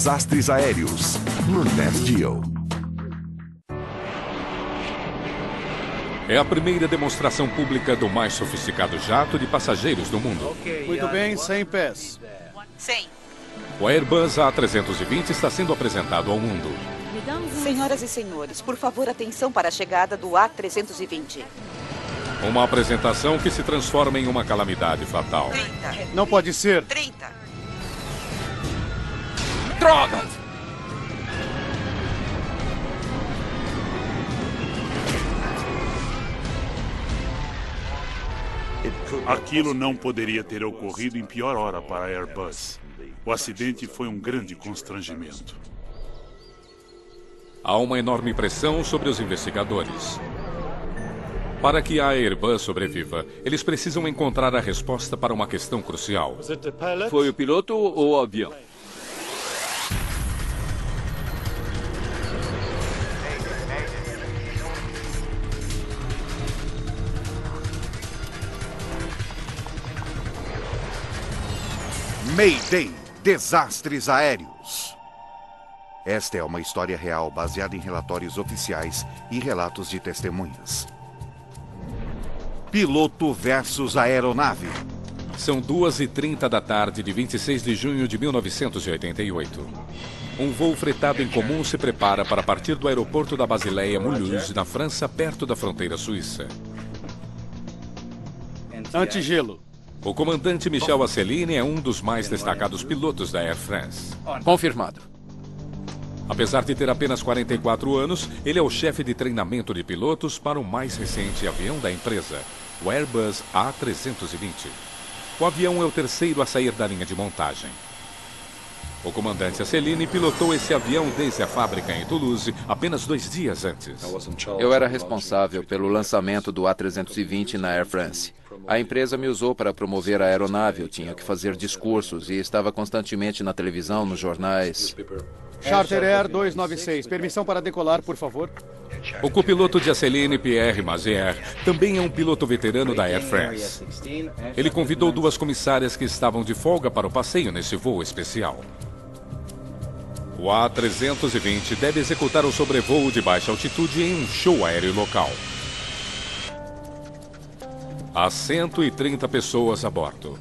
desastres aéreos no NetGeo. É a primeira demonstração pública do mais sofisticado jato de passageiros do mundo. Muito bem, 100 pés. 100. O Airbus A320 está sendo apresentado ao mundo. Senhoras e senhores, por favor, atenção para a chegada do A320. Uma apresentação que se transforma em uma calamidade fatal. 30. Não pode ser. 30. Droga! Aquilo não poderia ter ocorrido em pior hora para a Airbus. O acidente foi um grande constrangimento. Há uma enorme pressão sobre os investigadores. Para que a Airbus sobreviva, eles precisam encontrar a resposta para uma questão crucial. Foi o piloto ou o avião? Mayday, desastres aéreos. Esta é uma história real baseada em relatórios oficiais e relatos de testemunhas. Piloto versus aeronave. São 2h30 da tarde de 26 de junho de 1988. Um voo fretado em comum se prepara para partir do aeroporto da Basileia Mulhouse, na França, perto da fronteira suíça. Antigelo. O comandante Michel Asselineau é um dos mais destacados pilotos da Air France. Confirmado. Apesar de ter apenas 44 anos, ele é o chefe de treinamento de pilotos para o mais recente avião da empresa, o Airbus A320. O avião é o terceiro a sair da linha de montagem. O comandante Asselineau pilotou esse avião desde a fábrica em Toulouse apenas 2 dias antes. Eu era responsável pelo lançamento do A320 na Air France. A empresa me usou para promover a aeronave. Eu tinha que fazer discursos e estava constantemente na televisão, nos jornais. Charter Air 296. Permissão para decolar, por favor. O copiloto de Asselineau, Pierre Mazière, também é um piloto veterano da Air France. Ele convidou 2 comissárias que estavam de folga para o passeio nesse voo especial. O A320 deve executar o sobrevoo de baixa altitude em um show aéreo local. Há 130 pessoas a bordo,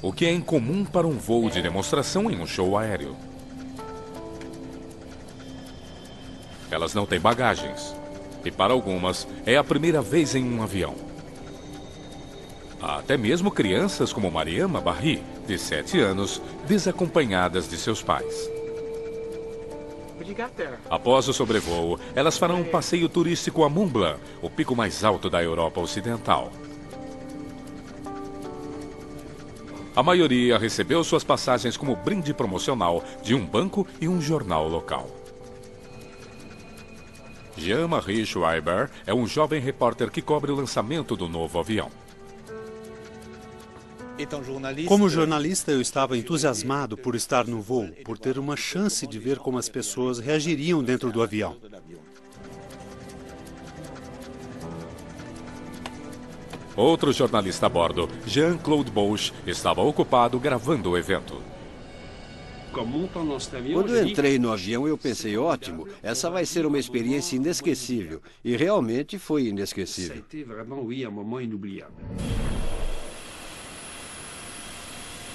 o que é incomum para um voo de demonstração em um show aéreo. Elas não têm bagagens, e para algumas é a primeira vez em um avião. Há até mesmo crianças como Mariama Barry, de 7 anos, desacompanhadas de seus pais. Após o sobrevoo, elas farão um passeio turístico a Mont Blanc, o pico mais alto da Europa Ocidental. A maioria recebeu suas passagens como brinde promocional de um banco e um jornal local. Jean-Marie Schreiber é um jovem repórter que cobre o lançamento do novo avião. Como jornalista, eu estava entusiasmado por estar no voo, por ter uma chance de ver como as pessoas reagiriam dentro do avião. Outro jornalista a bordo, Jean-Claude Bosch, estava ocupado gravando o evento. Quando eu entrei no avião, eu pensei, ótimo, essa vai ser uma experiência inesquecível. E realmente foi inesquecível.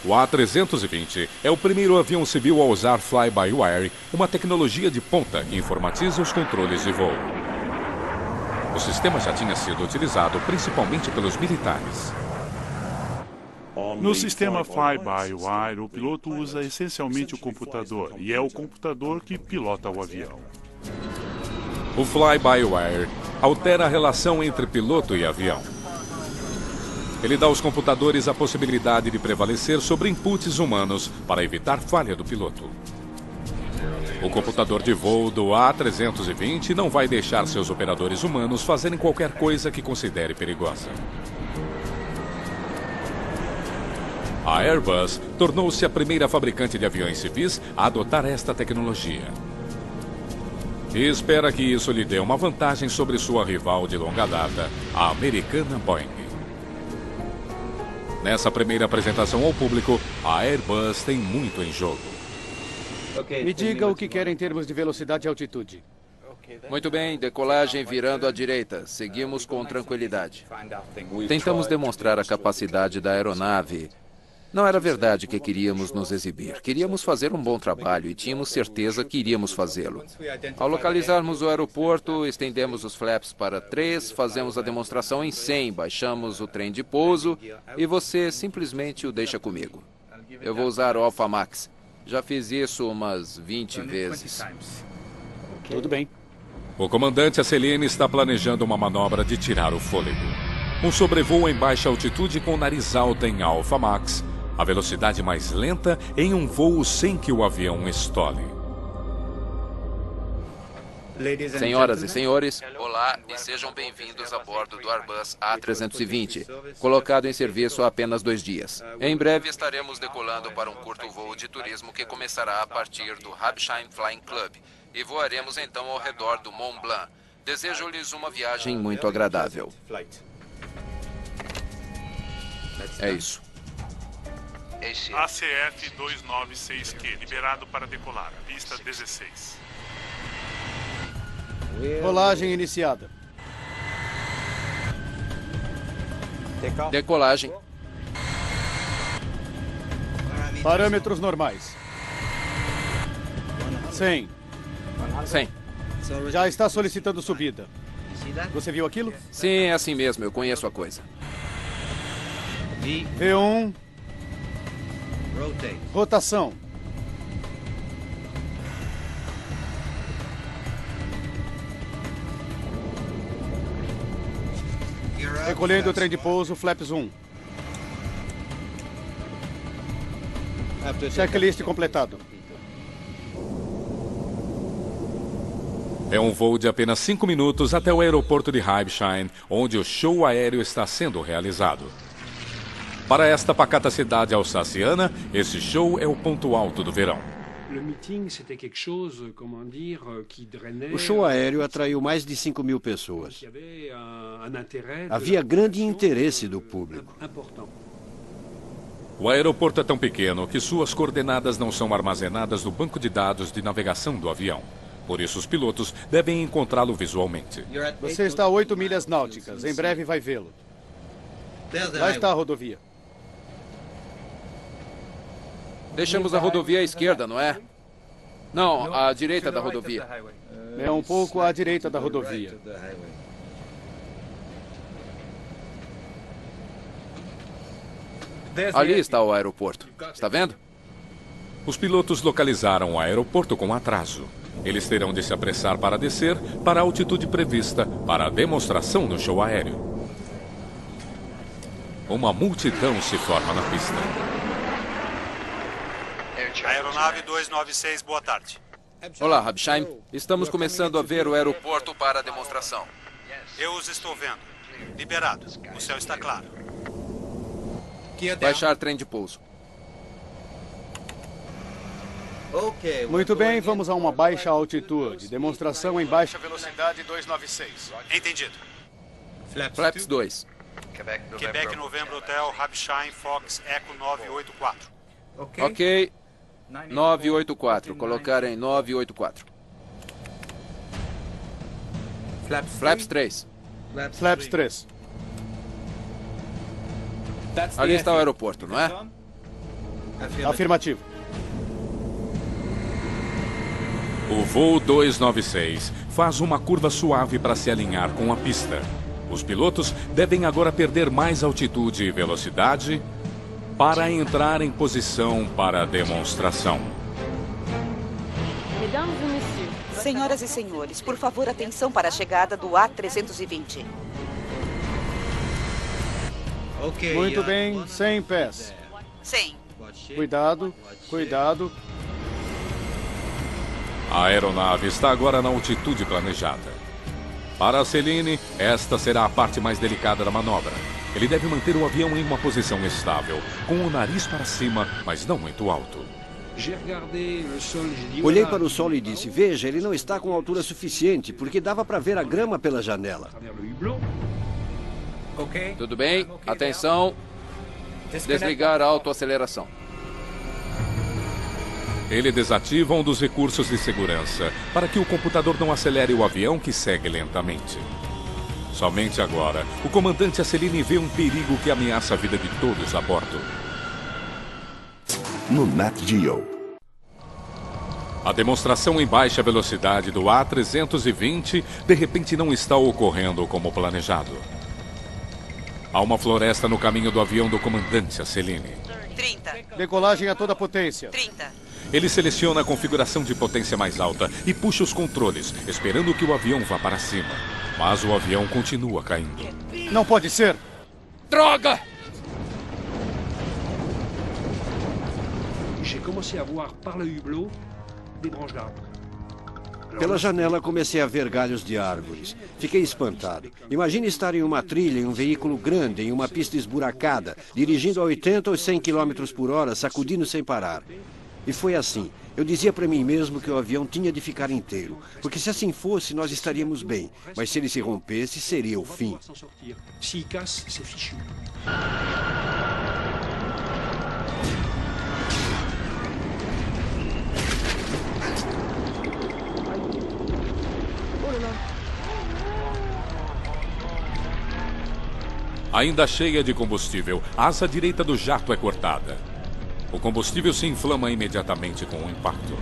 O A320 é o primeiro avião civil a usar fly-by-wire, uma tecnologia de ponta que informatiza os controles de voo. O sistema já tinha sido utilizado principalmente pelos militares. No sistema fly-by-wire, o piloto usa essencialmente o computador, e é o computador que pilota o avião. O fly-by-wire altera a relação entre piloto e avião. Ele dá aos computadores a possibilidade de prevalecer sobre inputs humanos para evitar falha do piloto. O computador de voo do A320 não vai deixar seus operadores humanos fazerem qualquer coisa que considere perigosa. A Airbus tornou-se a primeira fabricante de aviões civis a adotar esta tecnologia. E espera que isso lhe dê uma vantagem sobre sua rival de longa data, a americana Boeing. Nessa primeira apresentação ao público, a Airbus tem muito em jogo. Me diga o que quer em termos de velocidade e altitude. Muito bem, decolagem virando à direita. Seguimos com tranquilidade. Tentamos demonstrar a capacidade da aeronave. Não era verdade que queríamos nos exibir. Queríamos fazer um bom trabalho e tínhamos certeza que iríamos fazê-lo. Ao localizarmos o aeroporto, estendemos os flaps para 3, fazemos a demonstração em 100, baixamos o trem de pouso e você simplesmente o deixa comigo. Eu vou usar o Alpha Max. Já fiz isso umas 20 vezes. Tudo bem. O comandante Acelene está planejando uma manobra de tirar o fôlego. Um sobrevoo em baixa altitude com nariz alta em Alpha Max, a velocidade mais lenta em um voo sem que o avião estole. Senhoras e senhores, olá e sejam bem-vindos a bordo do Airbus A320, colocado em serviço há apenas 2 dias. Em breve estaremos decolando para um curto voo de turismo que começará a partir do Habsheim Flying Club e voaremos então ao redor do Mont Blanc. Desejo-lhes uma viagem muito agradável. É isso. ACF 296Q, liberado para decolar. Pista 16. Rolagem iniciada. Decolagem. Parâmetros normais. 100. 100. Já está solicitando subida. Você viu aquilo? Sim, é assim mesmo. Eu conheço a coisa. V1. Rotação. Recolhendo o trem de pouso, flaps 1. Checklist completado. É um voo de apenas 5 minutos até o aeroporto de Habsheim, onde o show aéreo está sendo realizado. Para esta pacata cidade alsaciana, esse show é o ponto alto do verão. O show aéreo atraiu mais de 5.000 pessoas. Havia grande interesse do público. O aeroporto é tão pequeno que suas coordenadas não são armazenadas no banco de dados de navegação do avião. Por isso, os pilotos devem encontrá-lo visualmente. Você está a 8 milhas náuticas. Em breve vai vê-lo. Lá está a rodovia. Deixamos a rodovia à esquerda, não é? Não, à direita da rodovia. É um pouco à direita da rodovia. Ali está o aeroporto. Está vendo? Os pilotos localizaram o aeroporto com atraso. Eles terão de se apressar para descer para a altitude prevista para a demonstração no show aéreo. Uma multidão se forma na pista. Aeronave 296, boa tarde. Olá, Habsheim. Estamos começando a ver o aeroporto para a demonstração. Eu os estou vendo. Liberado. O céu está claro. Baixar trem de pouso. Muito bem, vamos a uma baixa altitude. Demonstração em baixa velocidade 296. Entendido. Flaps 2. Quebec, Novembro, Hotel, Habsheim, Fox, Eco 984. Ok. 984. Colocar em 984. Flaps 3. Flaps 3. Ali está o aeroporto, não é? Afirmativo. O voo 296 faz uma curva suave para se alinhar com a pista. Os pilotos devem agora perder mais altitude e velocidade para entrar em posição para a demonstração. Senhoras e senhores, por favor, atenção para a chegada do A320. Muito bem, 100 pés. 100. Cuidado, cuidado. A aeronave está agora na altitude planejada. Para a Celine, esta será a parte mais delicada da manobra. Ele deve manter o avião em uma posição estável, com o nariz para cima, mas não muito alto. Olhei para o solo e disse, veja, ele não está com altura suficiente, porque dava para ver a grama pela janela. Tudo bem. Atenção. Desligar a autoaceleração. Ele desativa um dos recursos de segurança para que o computador não acelere o avião que segue lentamente. Somente agora, o comandante Aceline vê um perigo que ameaça a vida de todos a bordo. No Nat Geo. A demonstração em baixa velocidade do A320 de repente não está ocorrendo como planejado. Há uma floresta no caminho do avião do comandante Aceline. 30. Decolagem a toda potência. 30. Ele seleciona a configuração de potência mais alta e puxa os controles, esperando que o avião vá para cima. Mas o avião continua caindo. Não pode ser! Droga! Pela janela comecei a ver galhos de árvores. Fiquei espantado. Imagine estar em uma trilha em um veículo grande, em uma pista esburacada, dirigindo a 80 ou 100 km por hora, sacudindo sem parar. E foi assim. Eu dizia para mim mesmo que o avião tinha de ficar inteiro, porque se assim fosse, nós estaríamos bem. Mas se ele se rompesse, seria o fim. Ainda cheia de combustível, a asa direita do jato é cortada. O combustível se inflama imediatamente com o impacto.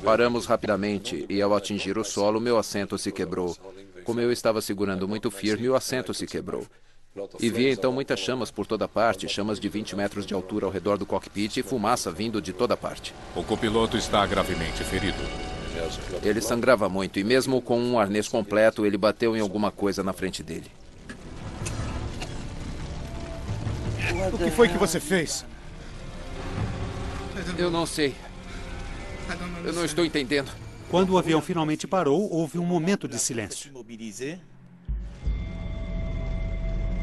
Paramos rapidamente e, ao atingir o solo, meu assento se quebrou. Como eu estava segurando muito firme, o assento se quebrou. E vi então muitas chamas por toda parte, chamas de 20 metros de altura ao redor do cockpit e fumaça vindo de toda parte. O copiloto está gravemente ferido. Ele sangrava muito e mesmo com um arnês completo, ele bateu em alguma coisa na frente dele. O que foi que você fez? Eu não sei. Eu não estou entendendo. Quando o avião finalmente parou, houve um momento de silêncio.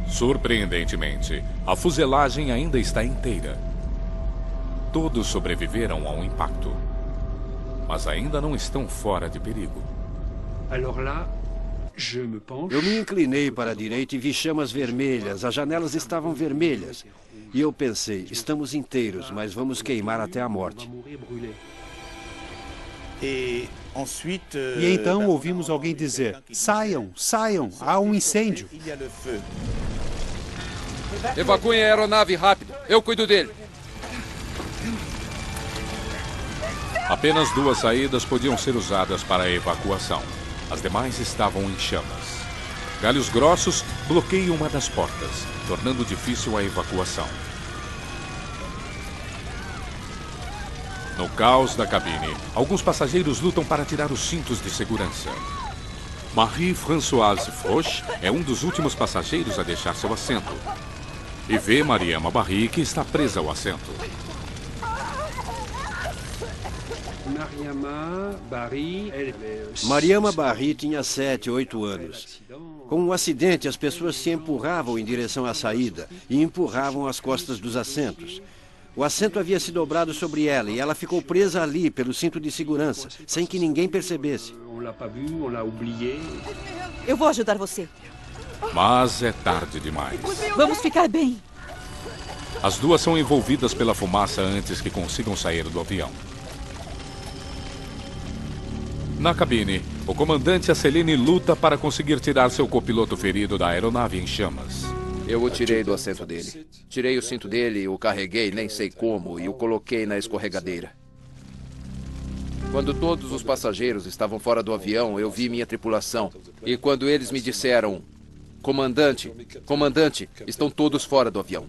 Surpreendentemente, a fuselagem ainda está inteira. Todos sobreviveram ao impacto, mas ainda não estão fora de perigo. Eu me inclinei para a direita e vi chamas vermelhas. As janelas estavam vermelhas. E eu pensei, estamos inteiros, mas vamos queimar até a morte. E então ouvimos alguém dizer, saiam, saiam, há um incêndio. Evacuem a aeronave rápido. Eu cuido dele. Apenas 2 saídas podiam ser usadas para a evacuação. As demais estavam em chamas. Galhos grossos bloqueiam uma das portas, tornando difícil a evacuação. No caos da cabine, alguns passageiros lutam para tirar os cintos de segurança. Marie-Françoise Froch é um dos últimos passageiros a deixar seu assento. E vê Mariama Barry, que está presa ao assento. Mariama Barry tinha 7, 8 anos. Com um acidente, as pessoas se empurravam em direção à saída e empurravam as costas dos assentos. O assento havia se dobrado sobre ela e ela ficou presa ali pelo cinto de segurança, sem que ninguém percebesse. Eu vou ajudar você. Mas é tarde demais. Vamos ficar bem. As duas são envolvidas pela fumaça antes que consigam sair do avião. Na cabine, o comandante Aceline luta para conseguir tirar seu copiloto ferido da aeronave em chamas. Eu o tirei do assento dele. Tirei o cinto dele, o carreguei, nem sei como, e o coloquei na escorregadeira. Quando todos os passageiros estavam fora do avião, eu vi minha tripulação. E quando eles me disseram, comandante, comandante, estão todos fora do avião.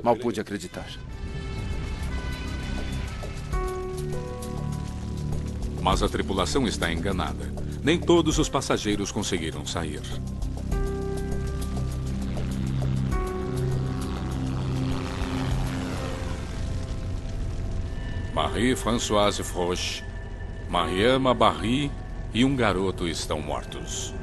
Mal pude acreditar. Mas a tripulação está enganada. Nem todos os passageiros conseguiram sair. Marie-Françoise Froch, Mariama Barry e um garoto estão mortos.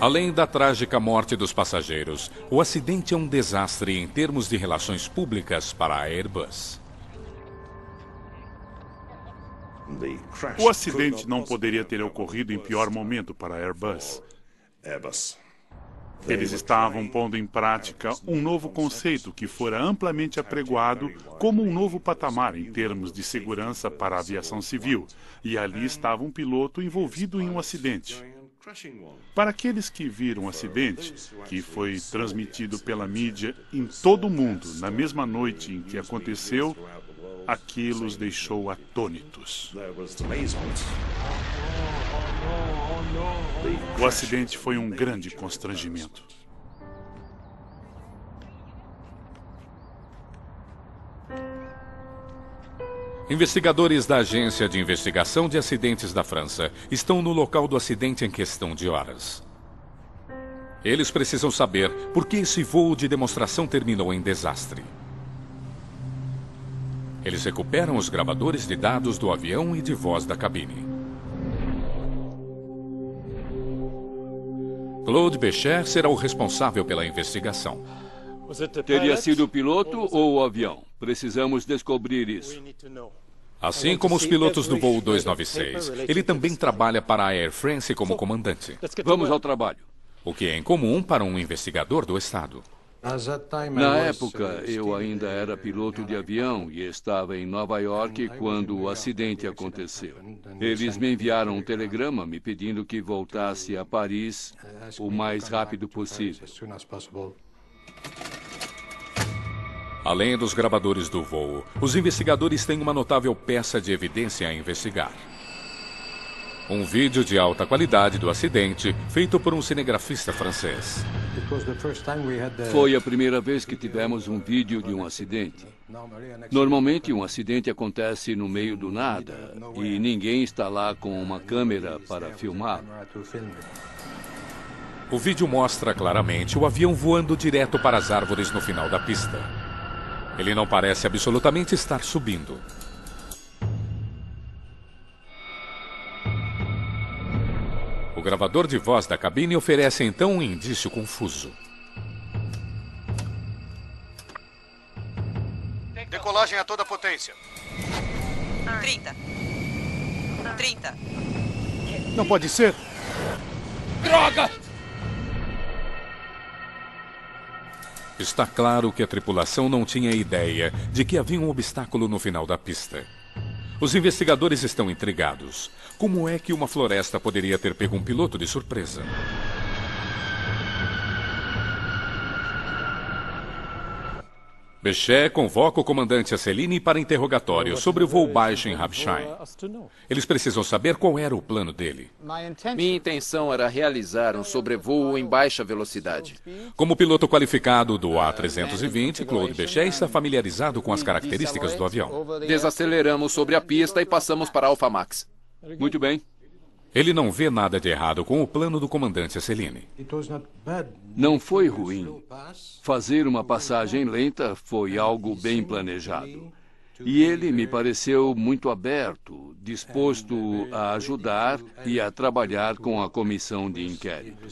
Além da trágica morte dos passageiros, o acidente é um desastre em termos de relações públicas para a Airbus. O acidente não poderia ter ocorrido em pior momento para a Airbus. Eles estavam pondo em prática um novo conceito que fora amplamente apregoado como um novo patamar em termos de segurança para a aviação civil, e ali estava um piloto envolvido em um acidente. Para aqueles que viram o acidente, que foi transmitido pela mídia em todo o mundo na mesma noite em que aconteceu, aquilo os deixou atônitos. O acidente foi um grande constrangimento. Investigadores da Agência de Investigação de Acidentes da França estão no local do acidente em questão de horas. Eles precisam saber por que esse voo de demonstração terminou em desastre. Eles recuperam os gravadores de dados do avião e de voz da cabine. Claude Bechet será o responsável pela investigação. Teria sido o piloto ou o avião? Precisamos descobrir isso. Assim como os pilotos do voo 296, ele também trabalha para a Air France como comandante. Vamos ao trabalho. O que é incomum para um investigador do Estado. Na época, eu ainda era piloto de avião e estava em Nova York quando o acidente aconteceu. Eles me enviaram um telegrama me pedindo que voltasse a Paris o mais rápido possível. Além dos gravadores do voo, os investigadores têm uma notável peça de evidência a investigar. Um vídeo de alta qualidade do acidente, feito por um cinegrafista francês. Foi a primeira vez que tivemos um vídeo de um acidente. Normalmente, um acidente acontece no meio do nada e ninguém está lá com uma câmera para filmar. O vídeo mostra claramente o avião voando direto para as árvores no final da pista. Ele não parece absolutamente estar subindo. O gravador de voz da cabine oferece então um indício confuso. Decolagem a toda potência. 30. Não pode ser. Droga! Está claro que a tripulação não tinha ideia de que havia um obstáculo no final da pista. Os investigadores estão intrigados. Como é que uma floresta poderia ter pego um piloto de surpresa? Bechet convoca o comandante Asselineau para interrogatório sobre o voo baixo em Ramstein. Eles precisam saber qual era o plano dele. Minha intenção era realizar um sobrevoo em baixa velocidade. Como piloto qualificado do A320, Claude Bechet está familiarizado com as características do avião. Desaceleramos sobre a pista e passamos para Alpha Max. Muito bem. Ele não vê nada de errado com o plano do comandante Asselineau. Não foi ruim. Fazer uma passagem lenta foi algo bem planejado. E ele me pareceu muito aberto, disposto a ajudar e a trabalhar com a comissão de inquérito.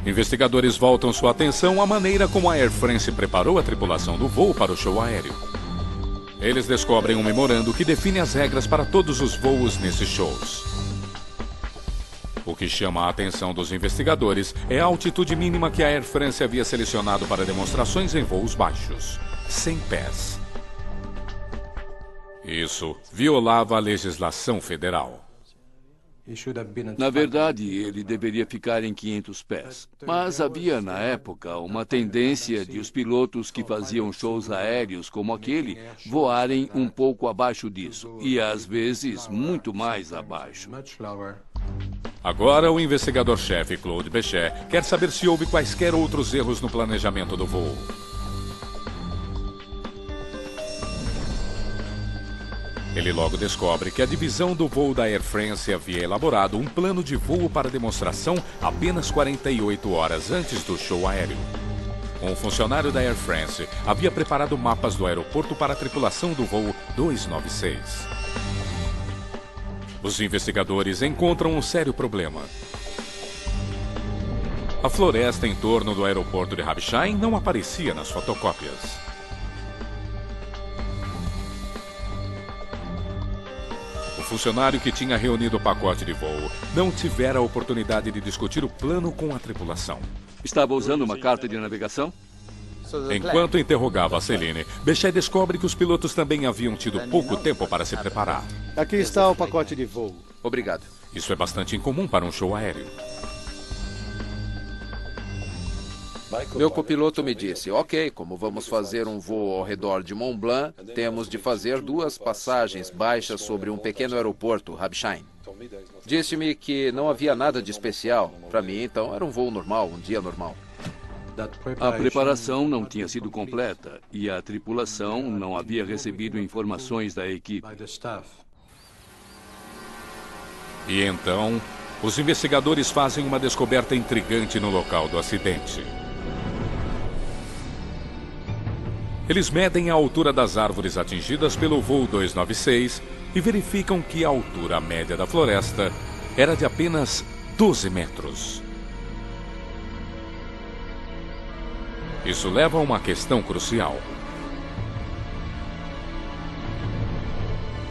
Investigadores voltam sua atenção à maneira como a Air France preparou a tripulação do voo para o show aéreo. Eles descobrem um memorando que define as regras para todos os voos nesses shows. O que chama a atenção dos investigadores é a altitude mínima que a Air France havia selecionado para demonstrações em voos baixos, 100 pés. Isso violava a legislação federal. Na verdade, ele deveria ficar em 500 pés. Mas havia, na época, uma tendência de os pilotos que faziam shows aéreos como aquele voarem um pouco abaixo disso. E, às vezes, muito mais abaixo. Agora, o investigador-chefe Claude Bechet quer saber se houve quaisquer outros erros no planejamento do voo. Ele logo descobre que a divisão do voo da Air France havia elaborado um plano de voo para demonstração apenas 48 horas antes do show aéreo. Um funcionário da Air France havia preparado mapas do aeroporto para a tripulação do voo 296. Os investigadores encontram um sério problema. A floresta em torno do aeroporto de Habsheim não aparecia nas fotocópias. O funcionário que tinha reunido o pacote de voo não tivera a oportunidade de discutir o plano com a tripulação. Estava usando uma carta de navegação? Enquanto interrogava a Céline, Bechet descobre que os pilotos também haviam tido pouco tempo para se preparar. Aqui está o pacote de voo. Obrigado. Isso é bastante incomum para um show aéreo. Meu copiloto me disse, ok, como vamos fazer um voo ao redor de Mont Blanc, temos de fazer 2 passagens baixas sobre um pequeno aeroporto, Habsheim. Disse-me que não havia nada de especial. Para mim, então, era um voo normal, um dia normal. A preparação não tinha sido completa e a tripulação não havia recebido informações da equipe. E então, os investigadores fazem uma descoberta intrigante no local do acidente. Eles medem a altura das árvores atingidas pelo voo 296 e verificam que a altura média da floresta era de apenas 12 metros. Isso leva a uma questão crucial.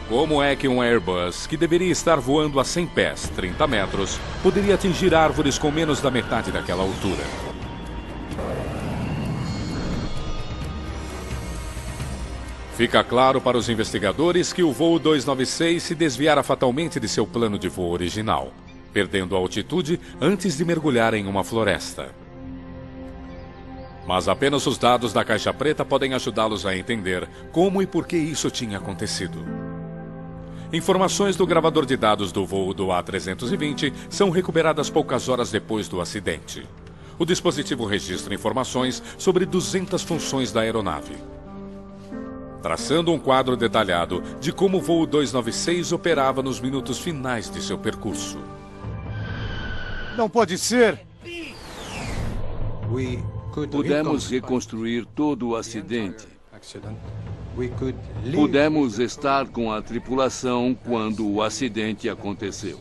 Como é que um Airbus, que deveria estar voando a 100 pés, 30 metros, poderia atingir árvores com menos da metade daquela altura? Fica claro para os investigadores que o voo 296 se desviara fatalmente de seu plano de voo original, perdendo a altitude antes de mergulhar em uma floresta. Mas apenas os dados da caixa preta podem ajudá-los a entender como e por que isso tinha acontecido. Informações do gravador de dados do voo do A320 são recuperadas poucas horas depois do acidente. O dispositivo registra informações sobre 200 funções da aeronave, traçando um quadro detalhado de como o voo 296 operava nos minutos finais de seu percurso. Não pode ser! Pudemos reconstruir todo o acidente. Pudemos estar com a tripulação quando o acidente aconteceu.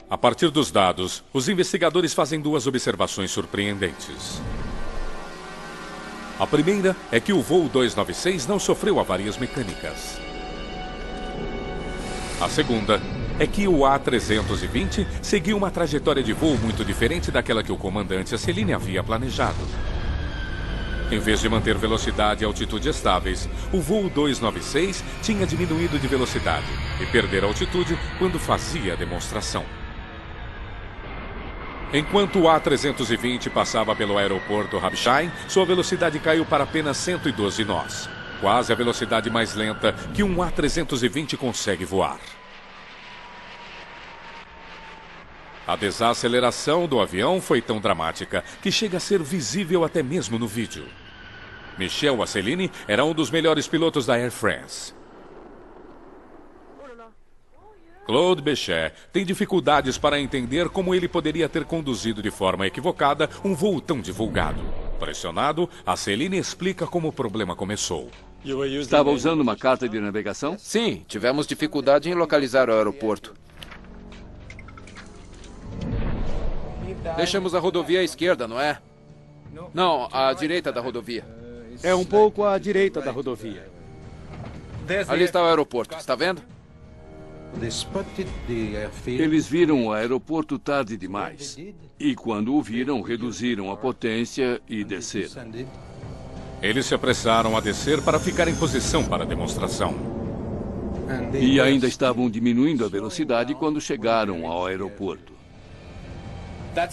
A partir dos dados, os investigadores fazem 2 observações surpreendentes. A primeira é que o voo 296 não sofreu avarias mecânicas. A segunda é que o A320 seguiu uma trajetória de voo muito diferente daquela que o comandante e a Céline havia planejado. Em vez de manter velocidade e altitude estáveis, o voo 296 tinha diminuído de velocidade e perder altitude quando fazia a demonstração. Enquanto o A320 passava pelo aeroporto Habsheim, sua velocidade caiu para apenas 112 nós, quase a velocidade mais lenta que um A320 consegue voar. A desaceleração do avião foi tão dramática que chega a ser visível até mesmo no vídeo. Michel Asselineau era um dos melhores pilotos da Air France. Claude Bechet tem dificuldades para entender como ele poderia ter conduzido de forma equivocada um voo tão divulgado. Pressionado, Asselineau explica como o problema começou. Estava usando uma carta de navegação? Sim, tivemos dificuldade em localizar o aeroporto. Deixamos a rodovia à esquerda, não é? Não, à direita da rodovia. É um pouco à direita da rodovia. Ali está o aeroporto, está vendo? Eles viram o aeroporto tarde demais. E quando o viram, reduziram a potência e desceram. Eles se apressaram a descer para ficar em posição para a demonstração. E ainda estavam diminuindo a velocidade quando chegaram ao aeroporto.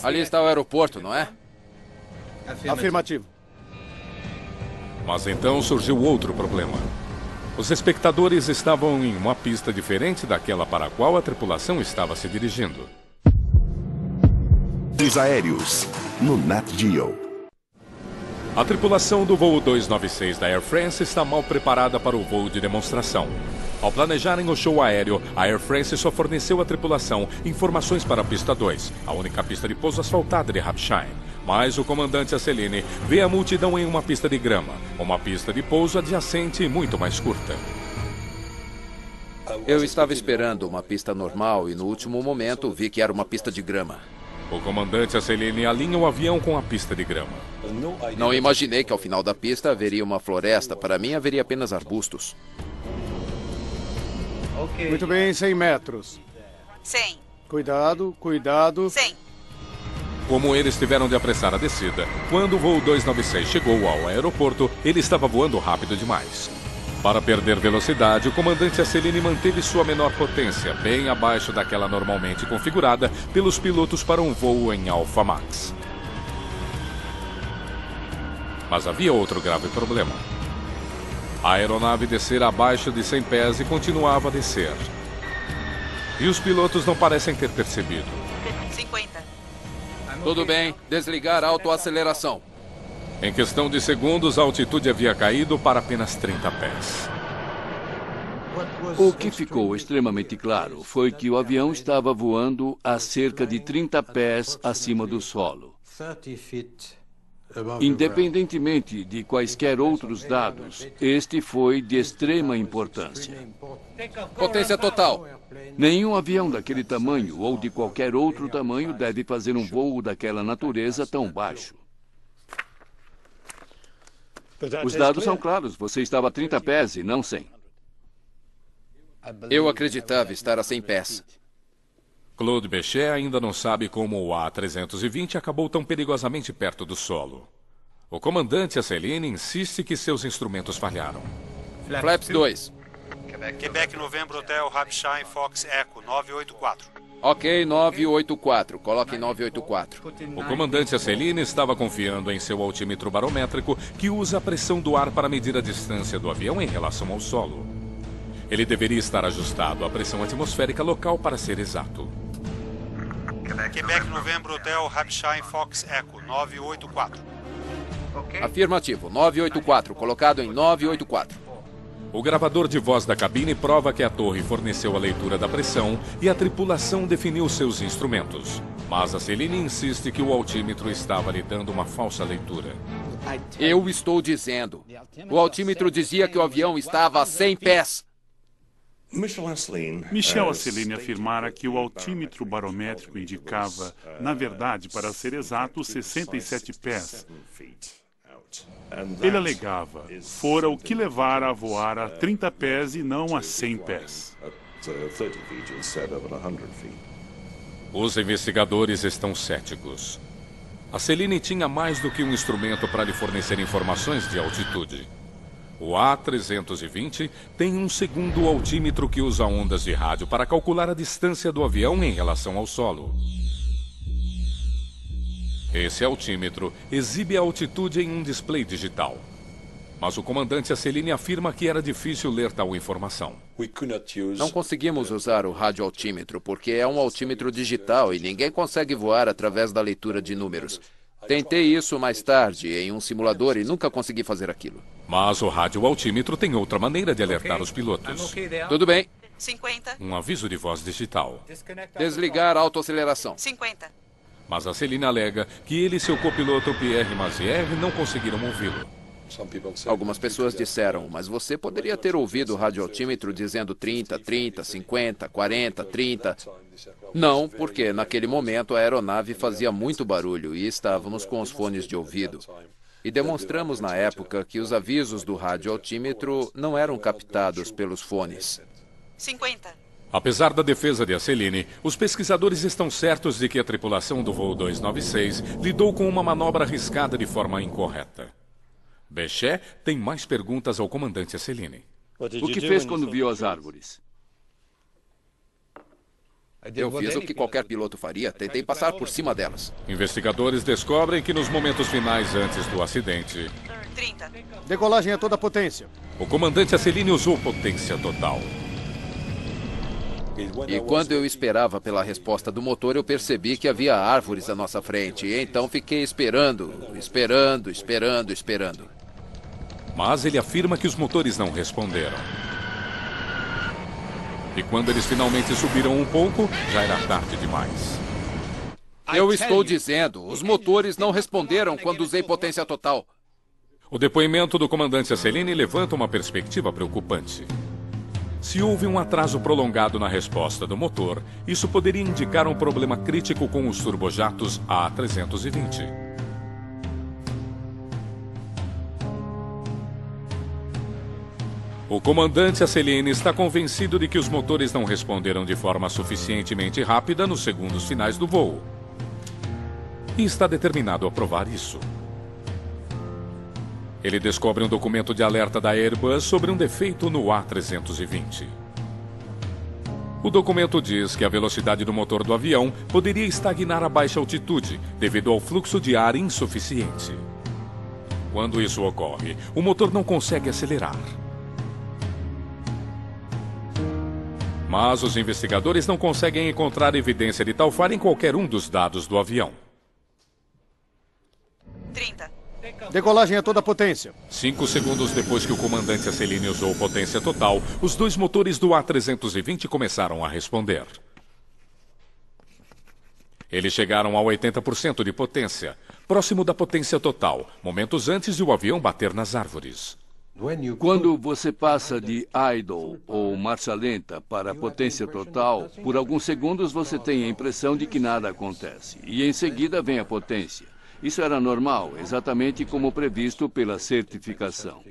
Ali está o aeroporto, não é? Afirmativo. Mas então surgiu outro problema. Os espectadores estavam em uma pista diferente daquela para a qual a tripulação estava se dirigindo. Dos aéreos, no Nat Geo. A tripulação do voo 296 da Air France está mal preparada para o voo de demonstração. Ao planejarem o show aéreo, a Air France só forneceu à tripulação informações para a pista 2, a única pista de pouso asfaltada de Habsheim, Mas o comandante Aceline vê a multidão em uma pista de grama, uma pista de pouso adjacente e muito mais curta. Eu estava esperando uma pista normal e no último momento vi que era uma pista de grama. O comandante Aceline alinha o avião com a pista de grama. Não imaginei que ao final da pista haveria uma floresta. Para mim haveria apenas arbustos. Muito bem, 100 metros. 100. Cuidado, cuidado. 100. Como eles tiveram de apressar a descida, quando o voo 296 chegou ao aeroporto, ele estava voando rápido demais. Para perder velocidade, o comandante Aceline manteve sua menor potência, bem abaixo daquela normalmente configurada pelos pilotos para um voo em Alpha Max. Mas havia outro grave problema. A aeronave descera abaixo de 100 pés e continuava a descer. E os pilotos não parecem ter percebido. 50. Tudo bem, desligar a autoaceleração. Em questão de segundos, a altitude havia caído para apenas 30 pés. O que ficou extremamente claro foi que o avião estava voando a cerca de 30 pés acima do solo. Independentemente de quaisquer outros dados, este foi de extrema importância. Potência total. Nenhum avião daquele tamanho ou de qualquer outro tamanho deve fazer um voo daquela natureza tão baixo. Os dados são claros. Você estava a 30 pés e não 100. Eu acreditava estar a 100 pés. Claude Bechet ainda não sabe como o A320 acabou tão perigosamente perto do solo. O comandante Aceline insiste que seus instrumentos falharam. Flaps 2. Quebec, Novembro, Hotel, Hampshire, Fox, Echo, 984. Ok, 984. Coloque 984. O comandante Aceline estava confiando em seu altímetro barométrico, que usa a pressão do ar para medir a distância do avião em relação ao solo. Ele deveria estar ajustado à pressão atmosférica local para ser exato. Quebec, Novembro, Hotel, Hampshire, Fox, Echo, 984. Afirmativo, 984. Colocado em 984. O gravador de voz da cabine prova que a torre forneceu a leitura da pressão e a tripulação definiu seus instrumentos. Mas Aceline insiste que o altímetro estava lhe dando uma falsa leitura. Eu estou dizendo. O altímetro dizia que o avião estava a 100 pés. Michel Aceline afirmara que o altímetro barométrico indicava, na verdade, para ser exato, 67 pés. Ele alegava, fora o que levara a voar a 30 pés e não a 100 pés. Os investigadores estão céticos. Aceline tinha mais do que um instrumento para lhe fornecer informações de altitude. O A320 tem um segundo altímetro que usa ondas de rádio para calcular a distância do avião em relação ao solo. Esse altímetro exibe a altitude em um display digital. Mas o comandante Aceline afirma que era difícil ler tal informação. Não conseguimos usar o radioaltímetro porque é um altímetro digital e ninguém consegue voar através da leitura de números. Tentei isso mais tarde em um simulador e nunca consegui fazer aquilo. Mas o radioaltímetro tem outra maneira de alertar os pilotos. Tudo bem. 50. Um aviso de voz digital. Desligar a autoaceleração. 50. Mas Aceline alega que ele e seu copiloto Pierre Mazière não conseguiram ouvi-lo. Algumas pessoas disseram, mas você poderia ter ouvido o radioaltímetro dizendo 30, 30, 50, 40, 30. Não, porque naquele momento a aeronave fazia muito barulho e estávamos com os fones de ouvido. E demonstramos na época que os avisos do radioaltímetro não eram captados pelos fones. 50. Apesar da defesa de Aceline, os pesquisadores estão certos de que a tripulação do voo 296 lidou com uma manobra arriscada de forma incorreta. Bechet tem mais perguntas ao comandante Aceline. O que fez quando viu as árvores? Eu fiz o que qualquer piloto faria. Tentei passar por cima delas. Investigadores descobrem que nos momentos finais antes do acidente... 30. Decolagem a toda potência. O comandante Aceline usou potência total. E quando eu esperava pela resposta do motor, eu percebi que havia árvores à nossa frente. E então fiquei esperando. Mas ele afirma que os motores não responderam. E quando eles finalmente subiram um pouco, já era tarde demais. Eu estou dizendo, os motores não responderam quando usei potência total. O depoimento do comandante Asselini levanta uma perspectiva preocupante. Se houve um atraso prolongado na resposta do motor, isso poderia indicar um problema crítico com os turbojatos A320. O comandante Asselini está convencido de que os motores não responderam de forma suficientemente rápida nos segundos finais do voo. E está determinado a provar isso. Ele descobre um documento de alerta da Airbus sobre um defeito no A320. O documento diz que a velocidade do motor do avião poderia estagnar a baixa altitude devido ao fluxo de ar insuficiente. Quando isso ocorre, o motor não consegue acelerar. Mas os investigadores não conseguem encontrar evidência de tal falha em qualquer um dos dados do avião. 30. Decolagem a toda potência. 5 segundos depois que o comandante Asselini usou potência total, os dois motores do A320 começaram a responder. Eles chegaram a 80% de potência, próximo da potência total, momentos antes de o avião bater nas árvores. Quando você passa de idle ou marcha lenta para potência total, por alguns segundos você tem a impressão de que nada acontece. E em seguida vem a potência. Isso era normal, exatamente como previsto pela certificação.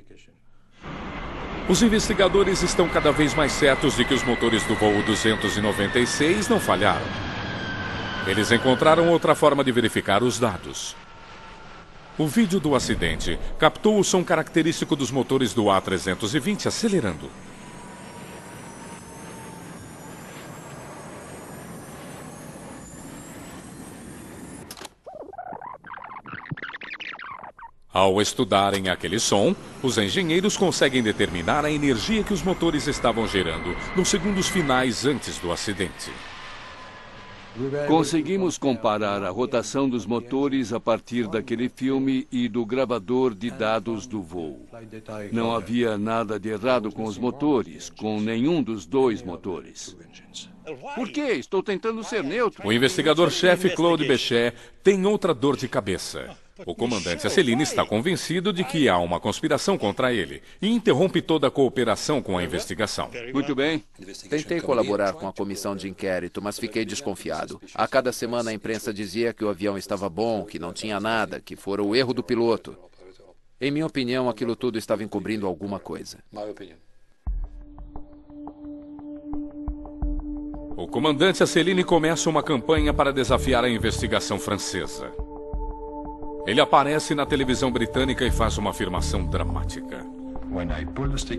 Os investigadores estão cada vez mais certos de que os motores do voo 296 não falharam. Eles encontraram outra forma de verificar os dados. O vídeo do acidente captou o som característico dos motores do A320 acelerando. Ao estudarem aquele som, os engenheiros conseguem determinar a energia que os motores estavam gerando nos segundos finais antes do acidente. Conseguimos comparar a rotação dos motores a partir daquele filme e do gravador de dados do voo. Não havia nada de errado com os motores, com nenhum dos dois motores. Por quê? Estou tentando ser neutro. O investigador-chefe Claude Bechet tem outra dor de cabeça. O comandante Asselini está convencido de que há uma conspiração contra ele e interrompe toda a cooperação com a investigação. Muito bem. Tentei colaborar com a comissão de inquérito, mas fiquei desconfiado. A cada semana a imprensa dizia que o avião estava bom, que não tinha nada, que fora o erro do piloto. Em minha opinião, aquilo tudo estava encobrindo alguma coisa. O comandante Asselini começa uma campanha para desafiar a investigação francesa. Ele aparece na televisão britânica e faz uma afirmação dramática.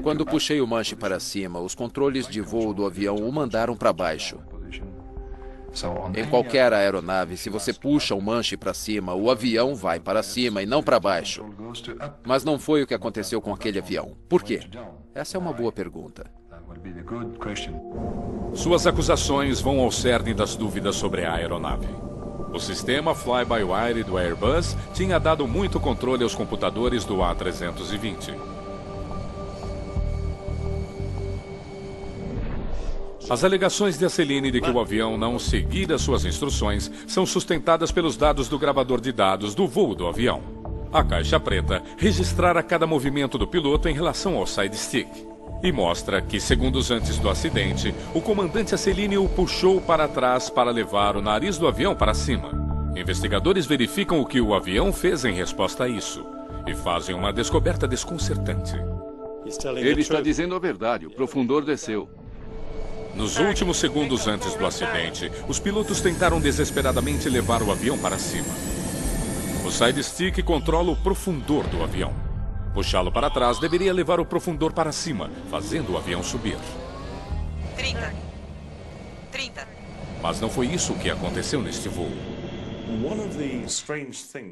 Quando puxei o manche para cima, os controles de voo do avião o mandaram para baixo. Em qualquer aeronave, se você puxa o manche para cima, o avião vai para cima e não para baixo. Mas não foi o que aconteceu com aquele avião. Por quê? Essa é uma boa pergunta. Suas acusações vão ao cerne das dúvidas sobre a aeronave. O sistema fly-by-wire do Airbus tinha dado muito controle aos computadores do A320. As alegações de Asselini de que o avião não seguira suas instruções são sustentadas pelos dados do gravador de dados do voo do avião. A caixa preta registrara cada movimento do piloto em relação ao side stick. E mostra que, segundos antes do acidente, o comandante Asselini o puxou para trás para levar o nariz do avião para cima. Investigadores verificam o que o avião fez em resposta a isso e fazem uma descoberta desconcertante. Ele está dizendo a verdade, o profundor desceu. Nos últimos segundos antes do acidente, os pilotos tentaram desesperadamente levar o avião para cima. O side stick controla o profundor do avião. Puxá-lo para trás deveria levar o profundor para cima, fazendo o avião subir. 30. Mas não foi isso que aconteceu neste voo.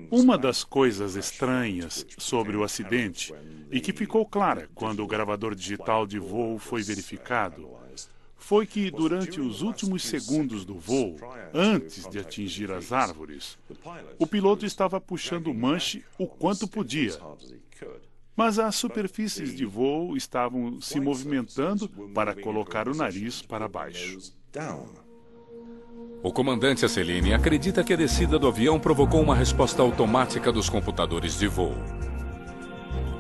Uma das coisas estranhas sobre o acidente e que ficou clara quando o gravador digital de voo foi verificado foi que durante os últimos segundos do voo, antes de atingir as árvores, o piloto estava puxando o manche o quanto podia. Mas as superfícies de voo estavam se movimentando para colocar o nariz para baixo. O comandante Asselineau acredita que a descida do avião provocou uma resposta automática dos computadores de voo.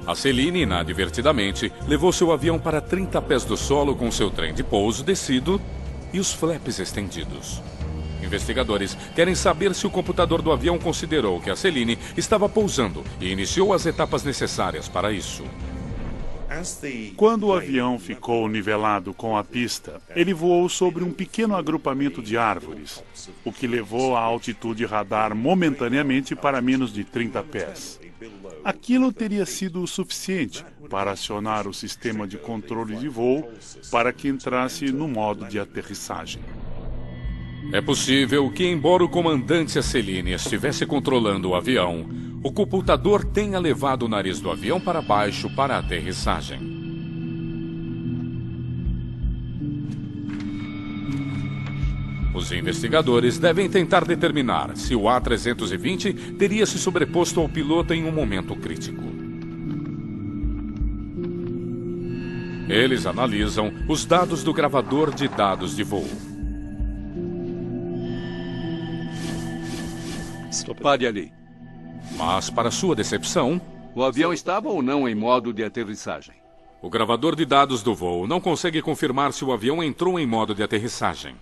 Asselineau, inadvertidamente, levou seu avião para 30 pés do solo com seu trem de pouso descido e os flaps estendidos. Investigadores querem saber se o computador do avião considerou que Asselineau estava pousando e iniciou as etapas necessárias para isso. Quando o avião ficou nivelado com a pista, ele voou sobre um pequeno agrupamento de árvores, o que levou a altitude radar momentaneamente para menos de 30 pés. Aquilo teria sido o suficiente para acionar o sistema de controle de voo para que entrasse no modo de aterrissagem. É possível que, embora o comandante Asselineau estivesse controlando o avião, o computador tenha levado o nariz do avião para baixo para a aterrissagem. Os investigadores devem tentar determinar se o A320 teria se sobreposto ao piloto em um momento crítico. Eles analisam os dados do gravador de dados de voo. Pare ali. Mas, para sua decepção, o avião estava ou não em modo de aterrissagem? O gravador de dados do voo não consegue confirmar se o avião entrou em modo de aterrissagem.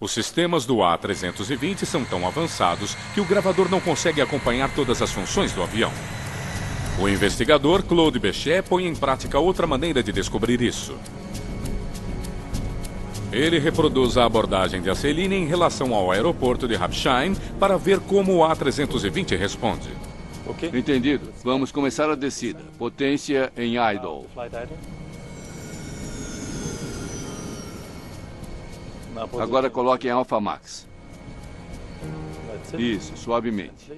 Os sistemas do A320 são tão avançados que o gravador não consegue acompanhar todas as funções do avião. O investigador Claude Bechet põe em prática outra maneira de descobrir isso. Ele reproduz a abordagem de Asselineau em relação ao aeroporto de Rapsheim para ver como o A320 responde. Entendido. Vamos começar a descida. Potência em idle. Agora coloque em Alpha Max. Isso, suavemente.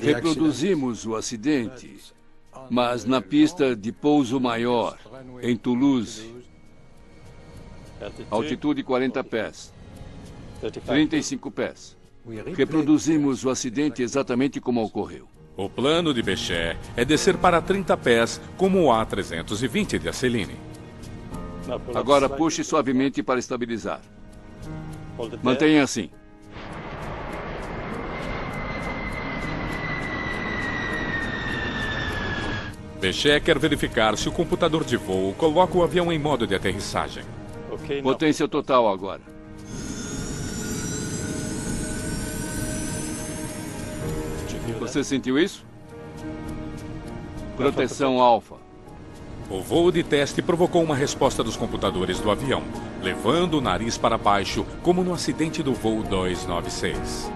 Reproduzimos o acidente, mas na pista de pouso maior, em Toulouse. Altitude 40 pés. 35 pés. Reproduzimos o acidente exatamente como ocorreu. O plano de Bechet é descer para 30 pés como o A320 de Asselineau. Agora puxe suavemente para estabilizar. Mantenha assim. Bechet quer verificar se o computador de voo coloca o avião em modo de aterrissagem. Potência total agora. Você sentiu isso? Proteção alfa. O voo de teste provocou uma resposta dos computadores do avião, levando o nariz para baixo, como no acidente do voo 296.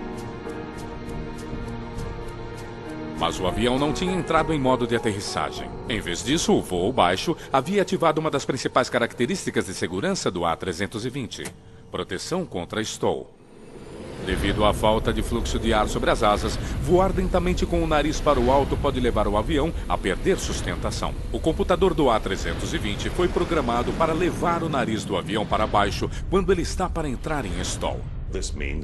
Mas o avião não tinha entrado em modo de aterrissagem. Em vez disso, o voo baixo havia ativado uma das principais características de segurança do A320, proteção contra stall. Devido à falta de fluxo de ar sobre as asas, voar lentamente com o nariz para o alto pode levar o avião a perder sustentação. O computador do A320 foi programado para levar o nariz do avião para baixo quando ele está para entrar em stall.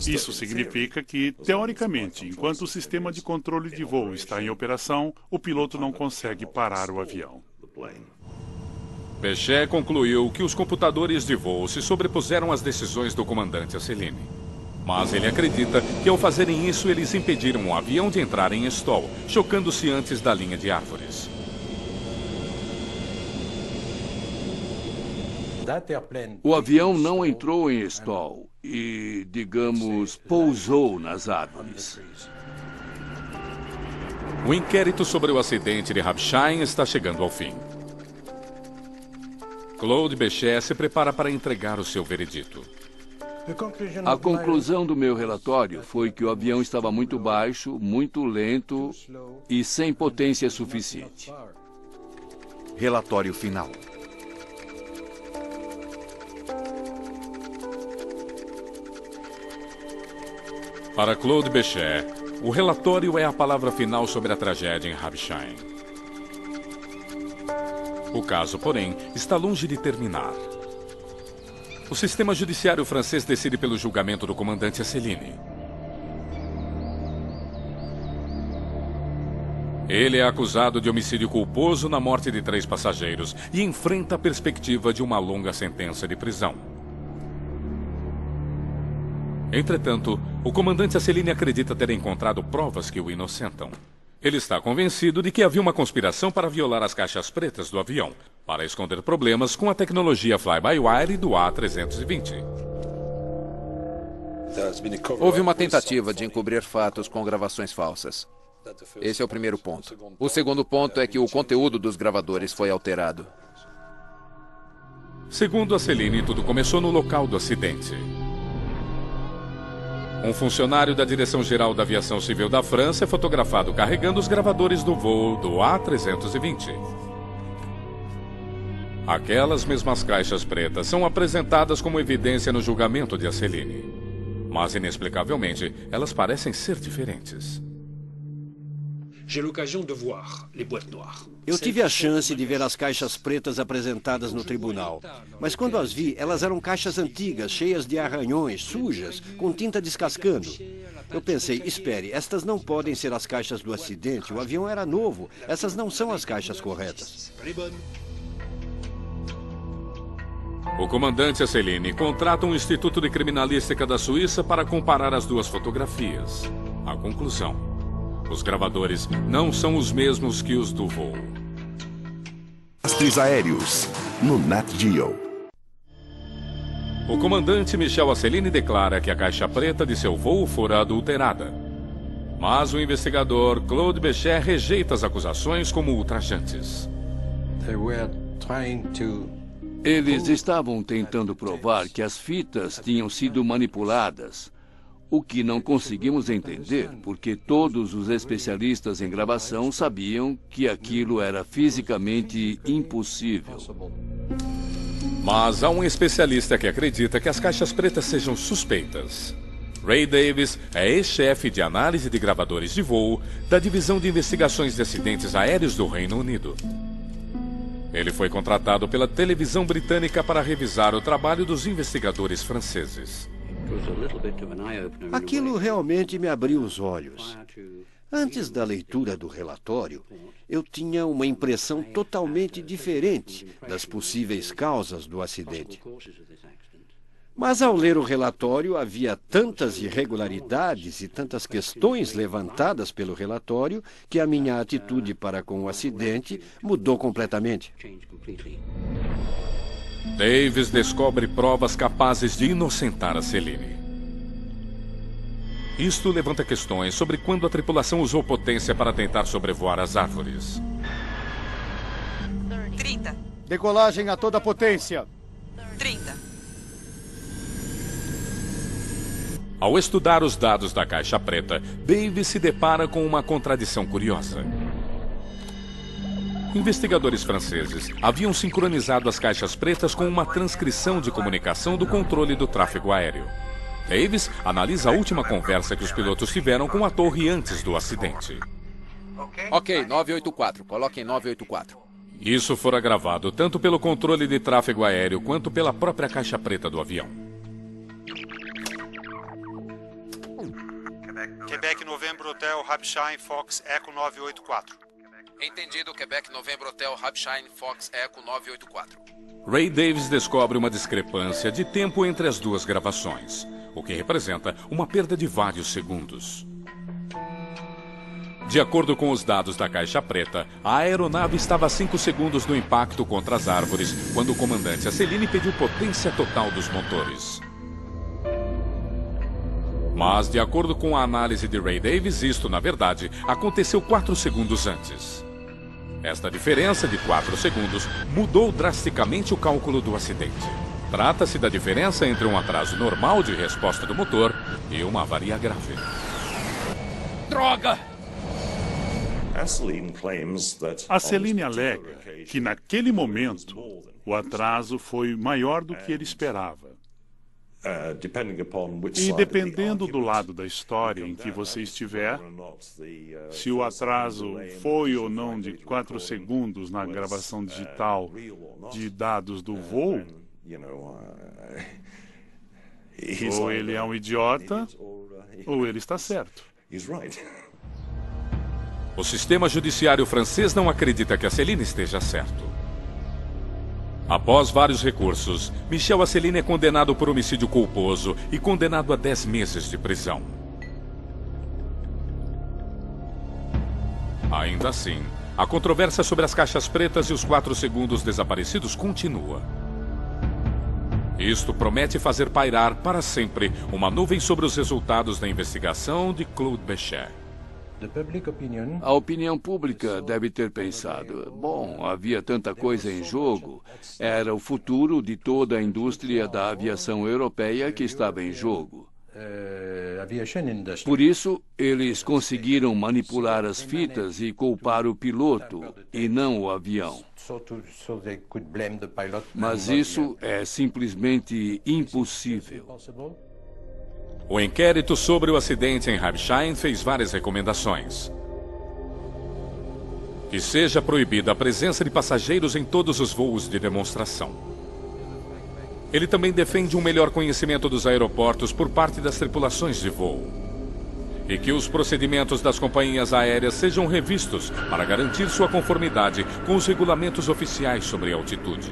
Isso significa que, teoricamente, enquanto o sistema de controle de voo está em operação, o piloto não consegue parar o avião. Bechet concluiu que os computadores de voo se sobrepuseram às decisões do comandante Asselineau. Mas ele acredita que, ao fazerem isso, eles impediram o avião de entrar em stall, chocando-se antes da linha de árvores. O avião não entrou em stall e, digamos, pousou nas árvores. O inquérito sobre o acidente de Rapsheim está chegando ao fim. Claude Bechet se prepara para entregar o seu veredito. A conclusão do meu relatório foi que o avião estava muito baixo, muito lento e sem potência suficiente. Relatório final. Para Claude Bechet, o relatório é a palavra final sobre a tragédia em Rapsheim. O caso, porém, está longe de terminar. O sistema judiciário francês decide pelo julgamento do comandante Asselineau. Ele é acusado de homicídio culposo na morte de 3 passageiros e enfrenta a perspectiva de uma longa sentença de prisão. Entretanto, o comandante Asselineau acredita ter encontrado provas que o inocentam. Ele está convencido de que havia uma conspiração para violar as caixas pretas do avião, para esconder problemas com a tecnologia fly-by-wire do A320. Houve uma tentativa de encobrir fatos com gravações falsas. Esse é o primeiro ponto. O segundo ponto é que o conteúdo dos gravadores foi alterado. Segundo Asselineau, tudo começou no local do acidente. Um funcionário da Direção-Geral da Aviação Civil da França é fotografado carregando os gravadores do voo do A320. Aquelas mesmas caixas pretas são apresentadas como evidência no julgamento de Asselineau. Mas, inexplicavelmente, elas parecem ser diferentes. Eu tive a chance de ver as caixas pretas apresentadas no tribunal. Mas quando as vi, elas eram caixas antigas, cheias de arranhões, sujas, com tinta descascando. Eu pensei, espere, estas não podem ser as caixas do acidente. O avião era novo. Essas não são as caixas corretas. O comandante Asselineau contrata um instituto de criminalística da Suíça para comparar as duas fotografias. A conclusão: os gravadores não são os mesmos que os do voo. Desastres aéreos, no Nat Geo. O comandante Michel Asselineau declara que a caixa preta de seu voo fora adulterada. Mas o investigador Claude Béchet rejeita as acusações como ultrajantes. Eles estavam tentando provar que as fitas tinham sido manipuladas. O que não conseguimos entender, porque todos os especialistas em gravação sabiam que aquilo era fisicamente impossível. Mas há um especialista que acredita que as caixas pretas sejam suspeitas. Ray Davis é ex-chefe de análise de gravadores de voo da Divisão de Investigações de Acidentes Aéreos do Reino Unido. Ele foi contratado pela televisão britânica para revisar o trabalho dos investigadores franceses. Aquilo realmente me abriu os olhos. Antes da leitura do relatório, eu tinha uma impressão totalmente diferente das possíveis causas do acidente. Mas ao ler o relatório, havia tantas irregularidades e tantas questões levantadas pelo relatório que a minha atitude para com o acidente mudou completamente. Davis descobre provas capazes de inocentar Asselineau. Isto levanta questões sobre quando a tripulação usou potência para tentar sobrevoar as árvores. 30. Decolagem a toda potência. 30. Ao estudar os dados da caixa preta, Davis se depara com uma contradição curiosa. Investigadores franceses haviam sincronizado as caixas pretas com uma transcrição de comunicação do controle do tráfego aéreo. Davis analisa a última conversa que os pilotos tiveram com a torre antes do acidente. Ok, 984. Coloquem 984. Isso fora gravado tanto pelo controle de tráfego aéreo quanto pela própria caixa preta do avião. Quebec Novembro Hotel Hampshire Fox Echo 984. Entendido, Quebec Novembro Hotel Hampshire Fox Echo 984. Ray Davis descobre uma discrepância de tempo entre as duas gravações, o que representa uma perda de vários segundos. De acordo com os dados da caixa preta, a aeronave estava a 5 segundos do impacto contra as árvores, quando o comandante Asselineau pediu potência total dos motores. Mas, de acordo com a análise de Ray Davis, isto, na verdade, aconteceu 4 segundos antes. Esta diferença de 4 segundos mudou drasticamente o cálculo do acidente. Trata-se da diferença entre um atraso normal de resposta do motor e uma avaria grave. Droga! Asselineau alega que, naquele momento, o atraso foi maior do que ele esperava. E dependendo do lado da história em que você estiver, se o atraso foi ou não de 4 segundos na gravação digital de dados do voo, ou ele é um idiota, ou ele está certo. O sistema judiciário francês não acredita que Asselineau esteja certo. Após vários recursos, Michel Asselineau é condenado por homicídio culposo e condenado a 10 meses de prisão. Ainda assim, a controvérsia sobre as caixas pretas e os 4 segundos desaparecidos continua. Isto promete fazer pairar para sempre uma nuvem sobre os resultados da investigação de Claude Bechet. A opinião pública deve ter pensado, bom, havia tanta coisa em jogo, era o futuro de toda a indústria da aviação europeia que estava em jogo. Por isso, eles conseguiram manipular as fitas e culpar o piloto, e não o avião. Mas isso é simplesmente impossível. O inquérito sobre o acidente em Habsheim fez várias recomendações. Que seja proibida a presença de passageiros em todos os voos de demonstração. Ele também defende um melhor conhecimento dos aeroportos por parte das tripulações de voo. E que os procedimentos das companhias aéreas sejam revistos para garantir sua conformidade com os regulamentos oficiais sobre altitude.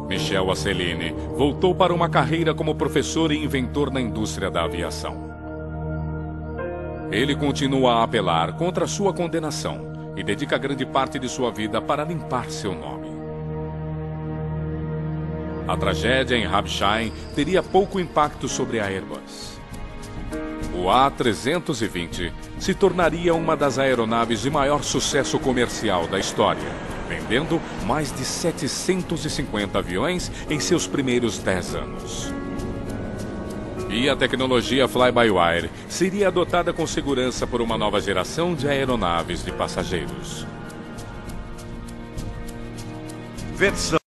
Michel Asselineau voltou para uma carreira como professor e inventor na indústria da aviação. Ele continua a apelar contra sua condenação e dedica grande parte de sua vida para limpar seu nome. A tragédia em Habsheim teria pouco impacto sobre a Airbus. O A320 se tornaria uma das aeronaves de maior sucesso comercial da história, vendendo mais de 750 aviões em seus primeiros 10 anos. E a tecnologia fly-by-wire seria adotada com segurança por uma nova geração de aeronaves de passageiros. Versão